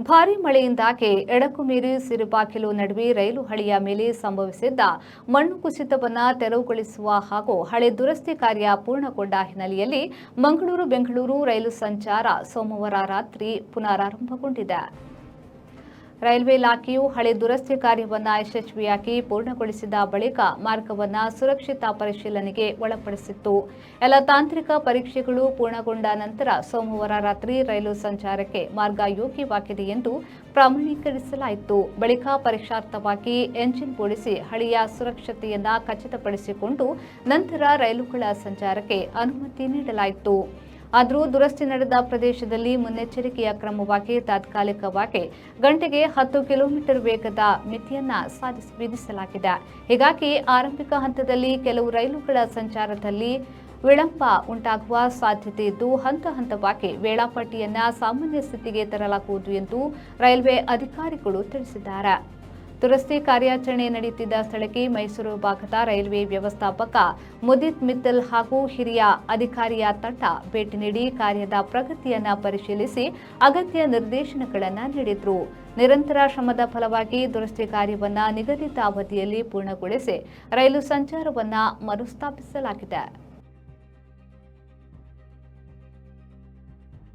ಭಾರೀ ಮಳೆಯಿಂದಾಗಿ ಎಡಕು ಮೀರಿ ಸಿರಿಬಾಗಿಲು ನಡುವೆ ರೈಲು ಹಳಿಯ ಮೇಲೆ ಸಂಭವಿಸಿದ್ದ ಮಣ್ಣು ಕುಸಿತವನ್ನು ತೆರವುಗೊಳಿಸುವ ಹಾಗೂ ಹಳೆ ದುರಸ್ತಿ ಕಾರ್ಯ ಪೂರ್ಣಗೊಂಡ ಹಿನ್ನೆಲೆಯಲ್ಲಿ ಮಂಗಳೂರು-ಬೆಂಗಳೂರು ರೈಲು ಸಂಚಾರ ಸೋಮವಾರ ರಾತ್ರಿ ಪುನರಾರಂಭಗೊಂಡಿದೆ. ರೈಲ್ವೆ ಇಲಾಖೆಯು ಹಳೆ ದುರಸ್ತಿ ಕಾರ್ಯವನ್ನು ಯಶಸ್ವಿಯಾಗಿ ಪೂರ್ಣಗೊಳಿಸಿದ ಬಳಿಕ ಮಾರ್ಗವನ್ನು ಸುರಕ್ಷಿತ ಪರಿಶೀಲನೆಗೆ ಒಳಪಡಿಸಿತ್ತು. ಎಲ್ಲ ತಾಂತ್ರಿಕ ಪರೀಕ್ಷೆಗಳು ಪೂರ್ಣಗೊಂಡ ನಂತರ ಸೋಮವಾರ ರಾತ್ರಿ ರೈಲು ಸಂಚಾರಕ್ಕೆ ಮಾರ್ಗ ಯೋಗ್ಯವಾಗಿದೆ ಎಂದು ಪ್ರಮಾಣೀಕರಿಸಲಾಯಿತು. ಬಳಿಕ ಪರೀಕ್ಷಾರ್ಥವಾಗಿ ಎಂಜಿನ್ ಓಡಿಸಿ ಹಳಿಯ ಸುರಕ್ಷತೆಯನ್ನು ಖಚಿತಪಡಿಸಿಕೊಂಡು ನಂತರ ರೈಲುಗಳ ಸಂಚಾರಕ್ಕೆ ಅನುಮತಿ ನೀಡಲಾಯಿತು. ಆದರೂ ದುರಸ್ತಿ ನಡೆದ ಪ್ರದೇಶದಲ್ಲಿ ಮುನ್ನೆಚ್ಚರಿಕೆಯ ಕ್ರಮವಾಗಿ ತಾತ್ಕಾಲಿಕವಾಗಿ ಗಂಟೆಗೆ 10 ಕಿಲೋಮೀಟರ್ ವೇಗದ ಮಿತಿಯನ್ನು ವಿಧಿಸಲಾಗಿದೆ. ಹೀಗಾಗಿ ಆರಂಭಿಕ ಹಂತದಲ್ಲಿ ಕೆಲವು ರೈಲುಗಳ ಸಂಚಾರದಲ್ಲಿ ವಿಳಂಬ ಉಂಟಾಗುವ ಸಾಧ್ಯತೆ ಇದ್ದು ಹಂತ ಹಂತವಾಗಿ ವೇಳಾಪಟ್ಟಿಯನ್ನು ಸಾಮಾನ್ಯ ಸ್ಥಿತಿಗೆ ತರಲಾಗುವುದು ಎಂದು ರೈಲ್ವೆ ಅಧಿಕಾರಿಗಳು ತಿಳಿಸಿದ್ದಾರೆ. ದುರಸ್ತಿ ಕಾರ್ಯಾಚರಣೆ ನಡೆಯುತ್ತಿದ್ದ ಸ್ಥಳಕ್ಕೆ ಮೈಸೂರು ಭಾಗದ ರೈಲ್ವೆ ವ್ಯವಸ್ಥಾಪಕ ಮುದಿತ್ ಮಿತ್ತಲ್ ಹಾಗೂ ಹಿರಿಯ ಅಧಿಕಾರಿಯ ತಂಡ ಭೇಟಿ ನೀಡಿ ಕಾರ್ಯದ ಪ್ರಗತಿಯನ್ನು ಪರಿಶೀಲಿಸಿ ಅಗತ್ಯ ನಿರ್ದೇಶನಗಳನ್ನು ನೀಡಿದರು. ನಿರಂತರ ಶ್ರಮದ ಫಲವಾಗಿ ದುರಸ್ತಿ ಕಾರ್ಯವನ್ನು ನಿಗದಿತ ಅವಧಿಯಲ್ಲಿ ಪೂರ್ಣಗೊಳಿಸಿ ರೈಲು ಸಂಚಾರವನ್ನು ಮರುಸ್ಥಾಪಿಸಲಾಗಿದೆ.